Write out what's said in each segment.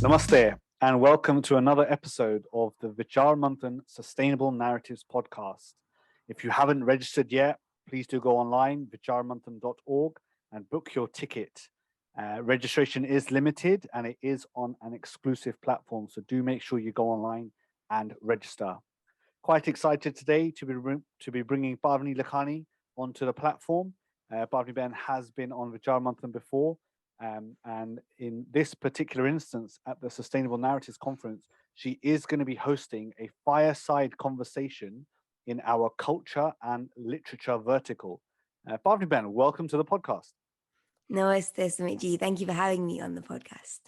Namaste, and welcome to another episode of the Vichaar Manthan Sustainable Narratives podcast. If you haven't registered yet, please do go online, vicharmanthan.org, and book your ticket. Registration is limited and it is on an exclusive platform, so do make sure you go online and register. Quite excited today to be bringing Pavni Lakhani onto the platform. Pavni Ben has been on Vichaar Manthan before, and in this particular instance at the Sustainable Narratives Conference, she is going to be hosting a fireside conversation in our culture and literature vertical. Pavni Ben, welcome to the podcast. Namaste, Sumitji. Thank you for having me on the podcast.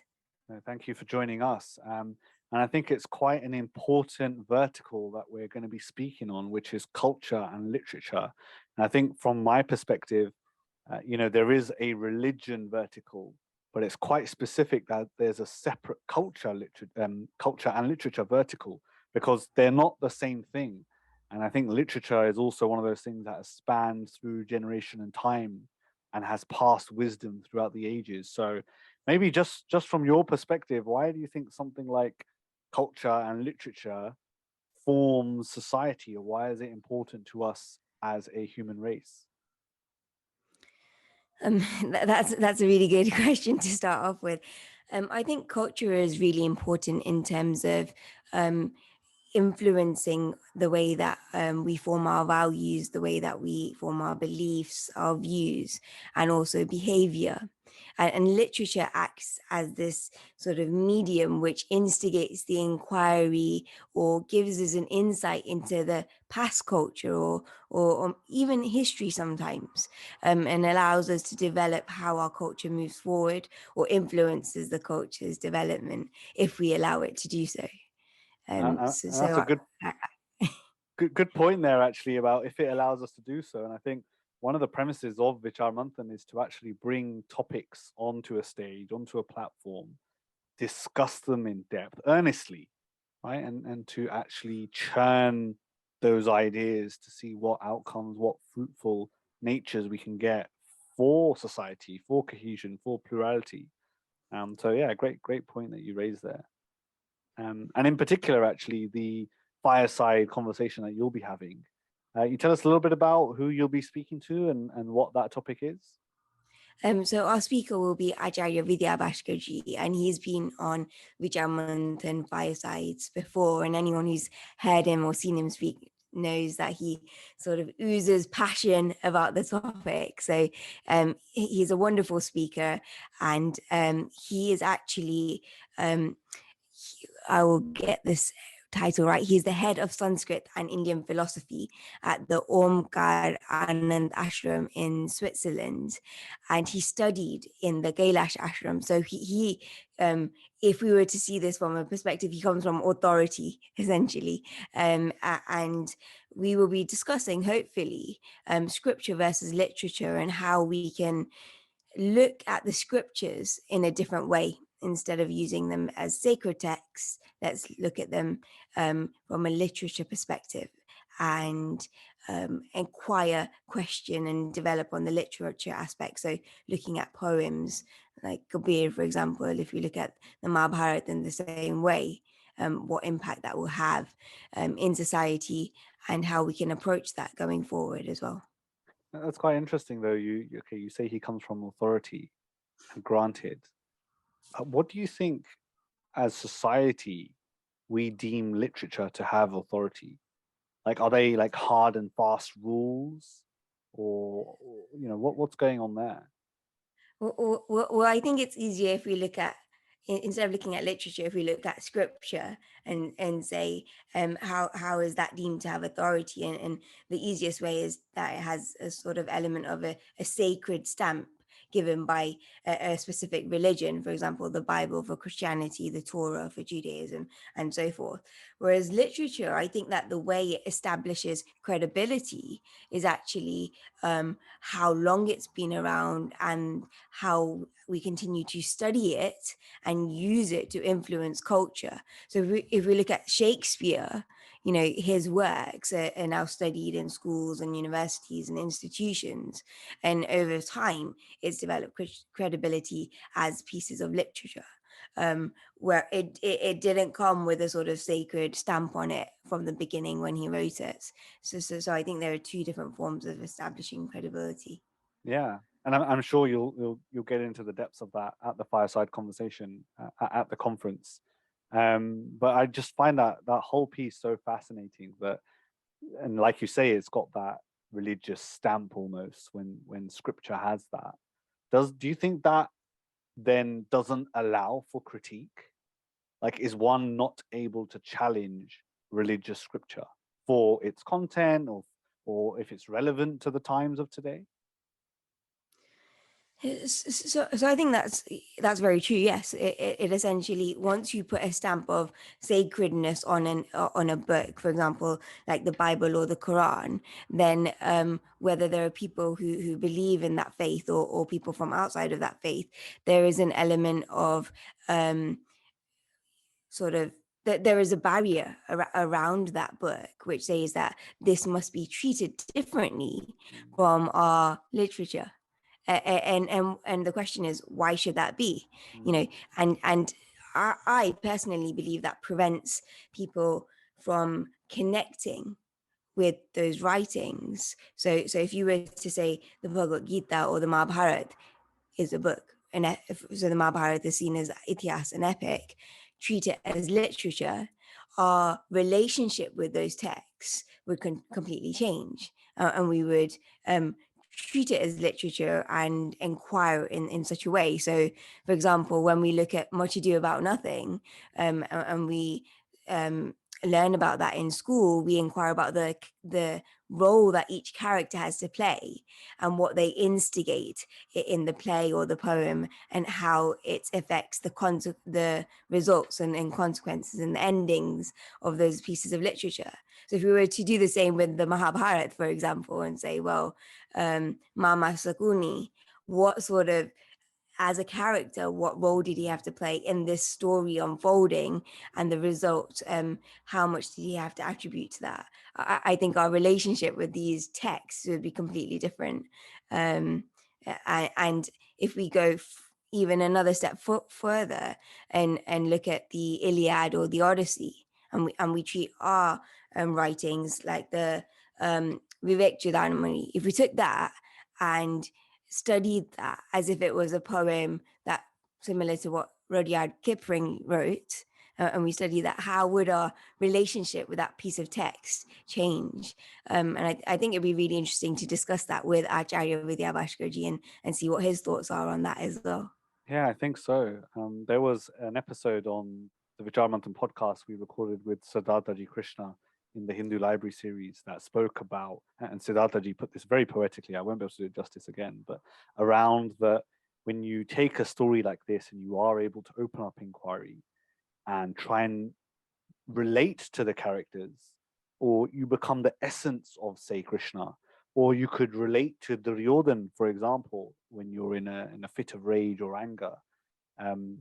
Thank you for joining us. And I think it's quite an important vertical that we're going to be speaking on, which is culture and literature. And I think from my perspective, there is a religion vertical, but it's quite specific that there's a separate culture and literature vertical, because they're not the same thing. And I think literature is also one of those things that has spanned through generation and time and has passed wisdom throughout the ages. So maybe just from your perspective, why do you think something like culture and literature forms society, or why is it important to us as a human race? That's a really good question to start off with. I think culture is really important in terms of influencing the way that we form our values, the way that we form our beliefs, our views, and also behavior. And literature acts as this sort of medium which instigates the inquiry or gives us an insight into the past culture or even history sometimes, and allows us to develop how our culture moves forward or influences the culture's development if we allow it to do so. That's a good point there, actually, about if it allows us to do so. And I think one of the premises of Vichaar Manthan is to actually bring topics onto a stage, onto a platform, discuss them in depth, earnestly, right? And to actually churn those ideas to see what outcomes, what fruitful natures we can get for society, for cohesion, for plurality. So yeah, great point that you raised there. And in particular, actually, the fireside conversation that you'll be having. You tell us a little bit about who you'll be speaking to and what that topic is? So our speaker will be Acharya Vidya Bhaskar, and he's been on Vichaar Manthan Firesides before, and anyone who's heard him or seen him speak knows that he sort of oozes passion about the topic. So he's a wonderful speaker, and he is actually, I will get this title right, he's the head of Sanskrit and Indian philosophy at the Omkar Anand Ashram in Switzerland, and he studied in the Kailash Ashram. So he if we were to see this from a perspective, he comes from authority, essentially, and we will be discussing, hopefully, scripture versus literature and how we can look at the scriptures in a different way. Instead of using them as sacred texts, let's look at them from a literature perspective and inquire, question, and develop on the literature aspect. So looking at poems like Kabir, for example, if you look at the Mahabharata in the same way, what impact that will have in society and how we can approach that going forward as well. That's quite interesting, though. You say he comes from authority, and granted. What do you think, as society, we deem literature to have authority? Like, are they like hard and fast rules, or what's going on there? Well, I think it's easier if we look at, instead of looking at literature, if we look at scripture and say how is that deemed to have authority, and the easiest way is that it has a sort of element of a sacred stamp given by a specific religion, for example, the Bible for Christianity, the Torah for Judaism, and so forth. Whereas literature, I think that the way it establishes credibility is actually how long it's been around and how we continue to study it and use it to influence culture. So if we look at Shakespeare, his works are now studied in schools and universities and institutions. And over time, it's developed credibility as pieces of literature. where it didn't come with a sort of sacred stamp on it from the beginning when he wrote it. So I think there are two different forms of establishing credibility. Yeah, and I'm sure you'll get into the depths of that at the fireside conversation at the conference. But I just find that whole piece so fascinating. That, and like you say, it's got that religious stamp almost when scripture has that. Do you think that then doesn't allow for critique? Like, is one not able to challenge religious scripture for its content, or if it's relevant to the times of today? So I think that's very true. Yes, it essentially, once you put a stamp of sacredness on a book, for example, like the Bible or the Quran, then whether there are people who believe in that faith or people from outside of that faith, there is an element of sort of that there is a barrier around that book which says that this must be treated differently from our literature. And the question is, why should that be? You know, and I personally believe that prevents people from connecting with those writings. So if you were to say the Bhagavad Gita or the Mahabharata is a book, and so the Mahabharata is seen as itihas, an epic, treat it as literature, our relationship with those texts would completely change, and we would treat it as literature and inquire in such a way. So, for example, when we look at Much Ado About Nothing, and we learn about that in school, we inquire about the role that each character has to play and what they instigate in the play or the poem, and how it affects the results and consequences and the endings of those pieces of literature. So if we were to do the same with the Mahabharata, for example, and say, well, Mama Sakuni, what sort of, as a character, what role did he have to play in this story unfolding and the result? How much did he have to attribute to that? I think our relationship with these texts would be completely different. And if we go even another step further and look at the Iliad or the Odyssey, and we treat our writings like the Vivek Chudamani, if we took that and studied that as if it was a poem that similar to what Rudyard Kipling wrote, and we study that, how would our relationship with that piece of text change? And I think it'd be really interesting to discuss that with Acharya Vidya Bhaskarji and see what his thoughts are on that as well. Yeah, I think so. There was an episode on the Vichaar Manthan podcast we recorded with Siddharthaji Krishna in the Hindu Library series that spoke about, and Siddharthaji put this very poetically, I won't be able to do it justice again, but around that when you take a story like this and you are able to open up inquiry and try and relate to the characters, or you become the essence of, say, Krishna, or you could relate to Duryodhan, for example, when you're in a fit of rage or anger.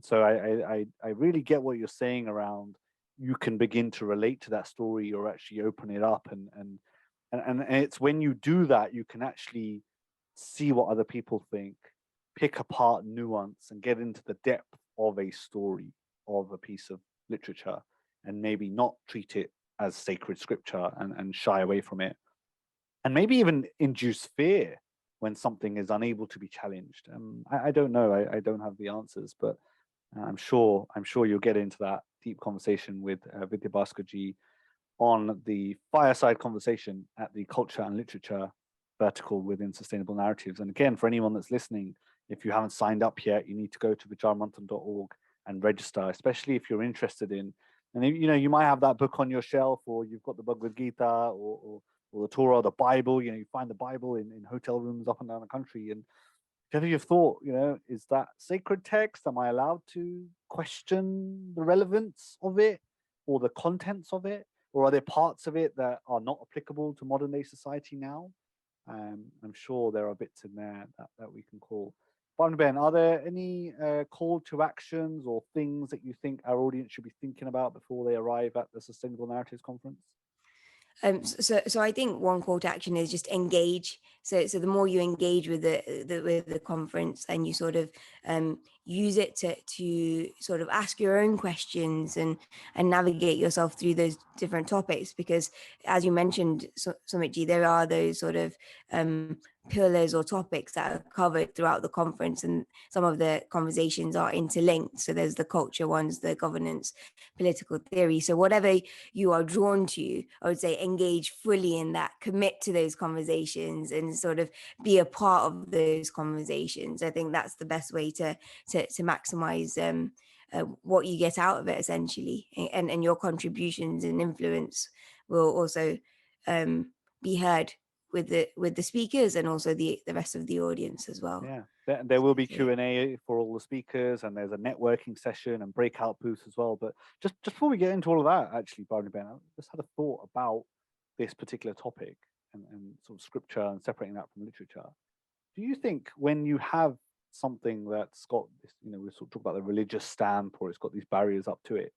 So I really get what you're saying around, you can begin to relate to that story or actually open it up, and it's when you do that you can actually see what other people think, pick apart nuance, and get into the depth of a story, of a piece of literature, and maybe not treat it as sacred scripture and shy away from it, and maybe even induce fear when something is unable to be challenged. I don't know. I don't have the answers, but I'm sure you'll get into that deep conversation with Vidya Bhaskarji on the fireside conversation at the Culture and Literature vertical within Sustainable Narratives. And again, for anyone that's listening, if you haven't signed up yet, you need to go to vichaarmanthan.org and register, especially if you're interested in, and you might have that book on your shelf, or you've got the Bhagavad Gita or the Torah or the Bible. You find the Bible in hotel rooms up and down the country, and have you thought, is that sacred text? Am I allowed to question the relevance of it or the contents of it? Or are there parts of it that are not applicable to modern day society now? I'm sure there are bits in there that we can call. Ben, are there any call to actions or things that you think our audience should be thinking about before they arrive at the Sustainable Narratives Conference? So I think one call to action is just engage. So the more you engage with the conference, and you sort of use it to sort of ask your own questions and navigate yourself through those different topics, because as you mentioned, Sumitji, there are those sort of pillars or topics that are covered throughout the conference, and some of the conversations are interlinked. So there's the culture ones, the governance, political theory. So whatever you are drawn to, I would say engage fully in that, commit to those conversations and sort of be a part of those conversations. I think that's the best way to maximize what you get out of it, essentially, and your contributions and influence will also be heard with the speakers and also the rest of the audience as well. Yeah, there will be Q&A for all the speakers, and there's a networking session and breakout booths as well. But just before we get into all of that, actually, Barney Ben, I just had a thought about this particular topic and sort of scripture and separating that from literature. Do you think when you have something that's got this, we sort of talk about the religious stamp, or it's got these barriers up to it,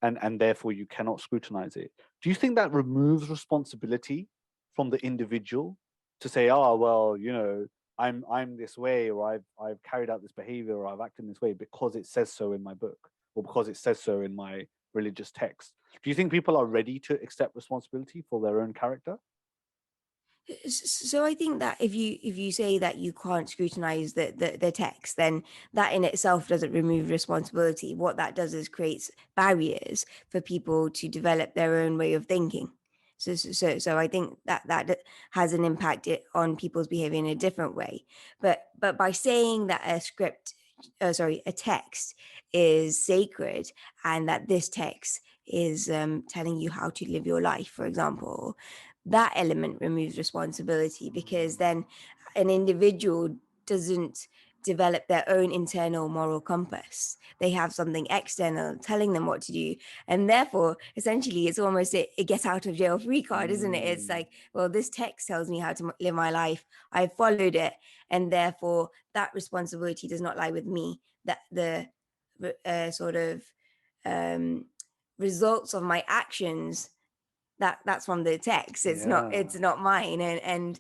and therefore you cannot scrutinize it, do you think that removes responsibility from the individual to say, oh, well, I'm this way, or I've carried out this behavior, or I've acted in this way because it says so in my book, or because it says so in my religious text? Do you think people are ready to accept responsibility for their own character? So I think that if you say that you can't scrutinize the text, then that in itself doesn't remove responsibility. What that does is creates barriers for people to develop their own way of thinking. So I think that has an impact on people's behavior in a different way. But by saying that a text is sacred, and that this text is telling you how to live your life, for example, that element removes responsibility, because then an individual doesn't develop their own internal moral compass. They have something external telling them what to do, and therefore essentially it's almost a get out of jail free card, isn't it? It's like, well, this text tells me how to live my life, I followed it, and therefore that responsibility does not lie with me. That the sort of results of my actions, that's from the text. It's not mine, and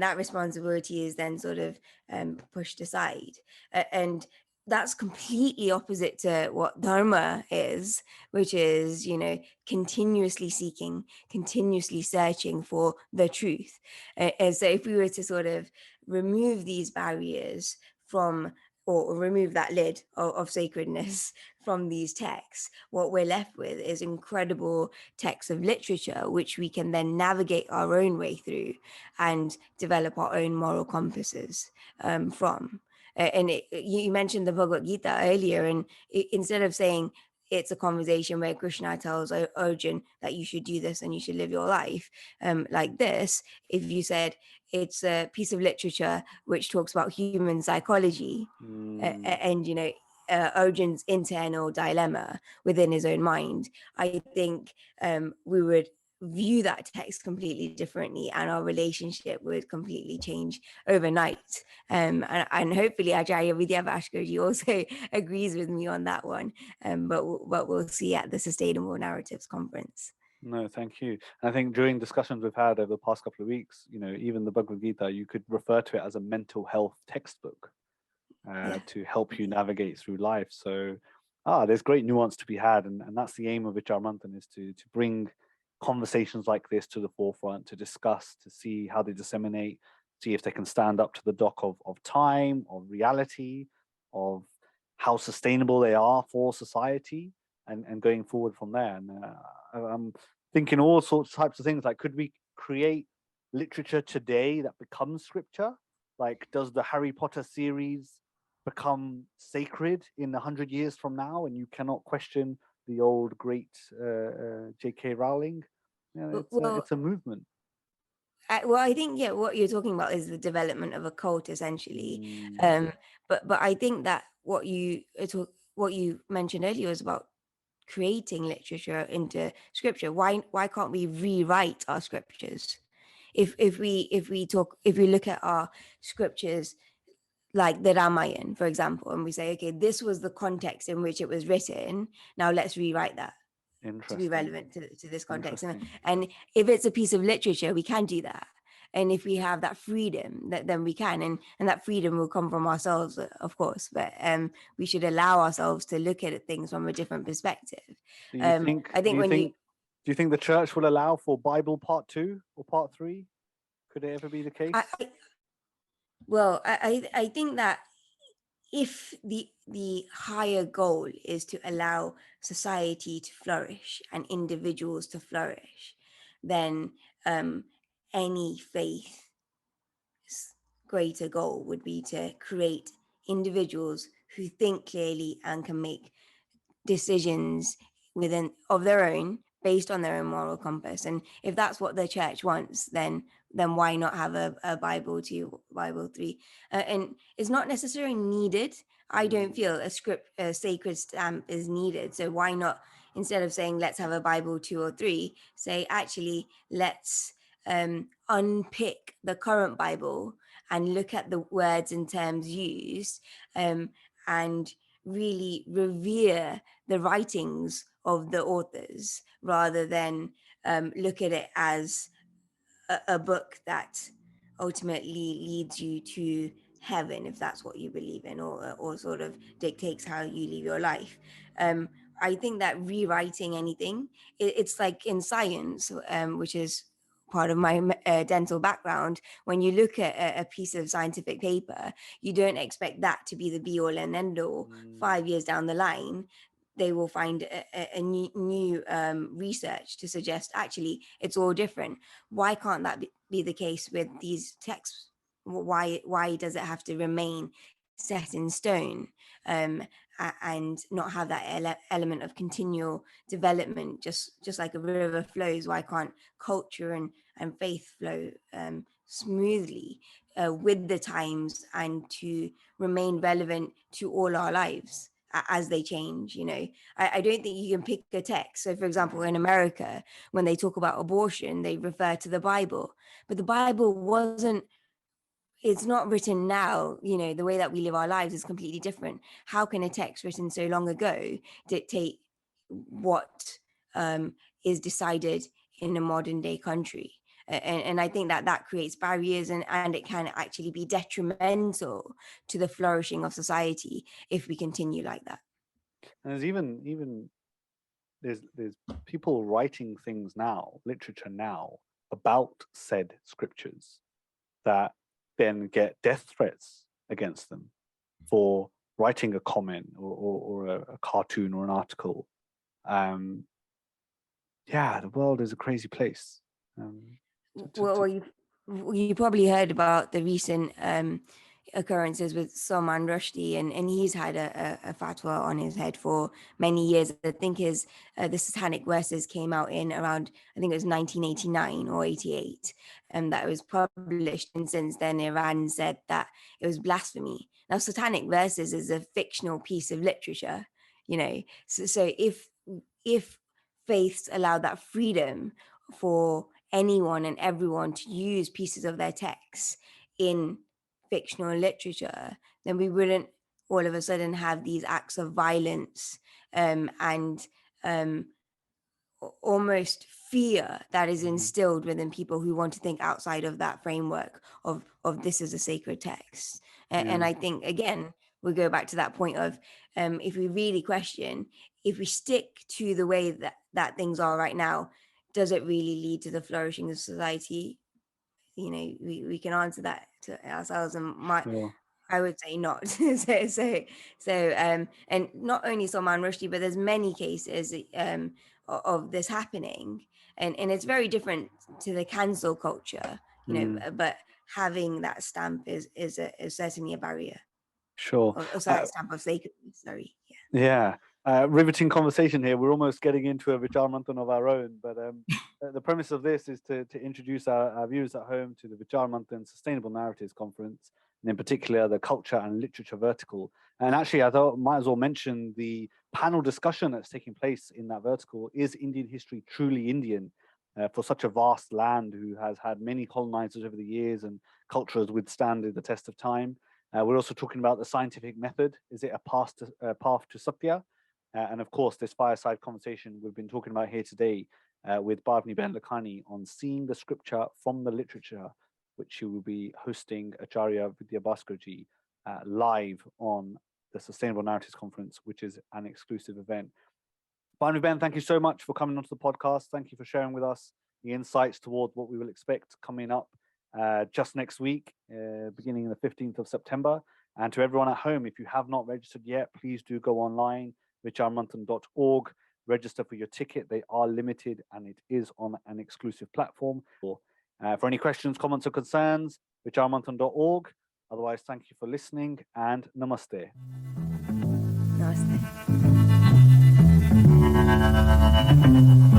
that responsibility is then sort of pushed aside, and that's completely opposite to what dharma is, which is continuously seeking, continuously searching for the truth. And so if we were to sort of remove these barriers from, or remove that lid of sacredness from these texts, what we're left with is incredible texts of literature, which we can then navigate our own way through and develop our own moral compasses from. And you mentioned the Bhagavad Gita earlier, and instead of saying it's a conversation where Krishna tells Arjun that you should do this and you should live your life like this, if you said it's a piece of literature which talks about human psychology and Arjun's internal dilemma within his own mind, I think we would view that text completely differently, and our relationship would completely change overnight. And hopefully Acharya Vidya Bhaskar also agrees with me on that one. But we'll see at the Sustainable Narratives conference. No, thank you. And I think during discussions we've had over the past couple of weeks, even the Bhagavad Gita, you could refer to it as a mental health textbook to help you navigate through life. So there's great nuance to be had, and that's the aim of Vichaar Manthan, is to bring conversations like this to the forefront, to discuss, to see how they disseminate, see if they can stand up to the dock of time, of reality, of how sustainable they are for society, and going forward from there. And I'm thinking all sorts of types of things, like, could we create literature today that becomes scripture? Like, does the Harry Potter series become sacred in 100 years from now, and you cannot question the old great J.K. Rowling? It's a movement. Well, I think what you're talking about is the development of a cult, essentially. But I think that what you mentioned earlier was about creating literature into scripture. Why can't we rewrite our scriptures? If we look at our scriptures like the Ramayana, for example, and we say, okay, this was the context in which it was written, now let's rewrite that to be relevant to this context. And if it's a piece of literature, we can do that. And if we have that freedom, then we can, and that freedom will come from ourselves, of course. But we should allow ourselves to look at things from a different perspective. Do you I think when you do you think the church will allow for Bible part 2 or part 3? Could it ever be the case? I think that if the higher goal is to allow society to flourish and individuals to flourish, then any faith's greater goal would be to create individuals who think clearly and can make decisions within of their own, based on their own moral compass. And if that's what the church wants, then why not have a Bible 2, Bible 3? And it's not necessarily needed. I don't feel a sacred stamp is needed. So why not, instead of saying let's have a Bible 2 or 3, say actually let's unpick the current Bible and look at the words and terms used, and really revere the writings of the authors, rather than look at it as a book that ultimately leads you to heaven, if that's what you believe in, or sort of dictates how you live your life. I think that rewriting anything, it's like in science, which is part of my dental background. When you look at a piece of scientific paper, you don't expect that to be the be all and end all. 5 years down the line, they will find a new research to suggest actually it's all different. Why can't that be the case with these texts? Why does it have to remain set in stone, and not have that element of continual development, just like a river flows? Why can't culture and faith flow smoothly with the times, and to remain relevant to all our lives as they change? I don't think you can pick a text. So for example, in America, when they talk about abortion, they refer to the Bible, but the Bible it's not written now. The way that we live our lives is completely different. How can a text written so long ago dictate what is decided in a modern day country? And I think that creates barriers, and it can actually be detrimental to the flourishing of society if we continue like that. And there's even there's people writing things now, literature now, about said scriptures, that then get death threats against them for writing a comment or a cartoon or an article. The world is a crazy place. Well, you probably heard about the recent occurrences with Salman Rushdie, and he's had a fatwa on his head for many years. I think the Satanic Verses came out in around, I think it was 1989 or 88, and that was published. And since then, Iran said that it was blasphemy. Now, Satanic Verses is a fictional piece of literature, so if faiths allow that freedom for anyone and everyone to use pieces of their texts in fictional literature, then we wouldn't all of a sudden have these acts of violence, and almost fear that is instilled within people who want to think outside of that framework of this is a sacred text. And I think, again, we go back to that point of, if we really question, if we stick to the way that things are right now, does it really lead to the flourishing of society? We can answer that to ourselves, and I would say not. And not only Salman Rushdie, but there's many cases of this happening, and it's very different to the cancel culture, but having that stamp is certainly a barrier. Sure. Stamp of sacredness. Sorry. Yeah. Riveting conversation here. We're almost getting into a Vichaar Manthan of our own, but the premise of this is to introduce our viewers at home to the Vichaar Manthan Sustainable Narratives Conference, and in particular the culture and literature vertical. And actually, I thought I might as well mention the panel discussion that's taking place in that vertical. Is Indian history truly Indian? For such a vast land who has had many colonizers over the years, and culture has withstood the test of time. We're also talking about the scientific method. Is it a path to Satya? And of course, this fireside conversation we've been talking about here today with Bhavni Ben Lakhani on seeing the scripture from the literature which he will be hosting Acharya Vidya Bhaskarji live on the Sustainable Narratives Conference, which is an exclusive event. Finally, Ben, thank you so much for coming onto the podcast. Thank you for sharing with us the insights toward what we will expect coming up just next week, beginning the 15th of September. And to everyone at home, if you have not registered yet, please do go online, vichaarmanthan.org, register for your ticket. They are limited and it is on an exclusive platform. For any questions, comments, or concerns, vichaarmanthan.org. Otherwise, thank you for listening and namaste. Namaste.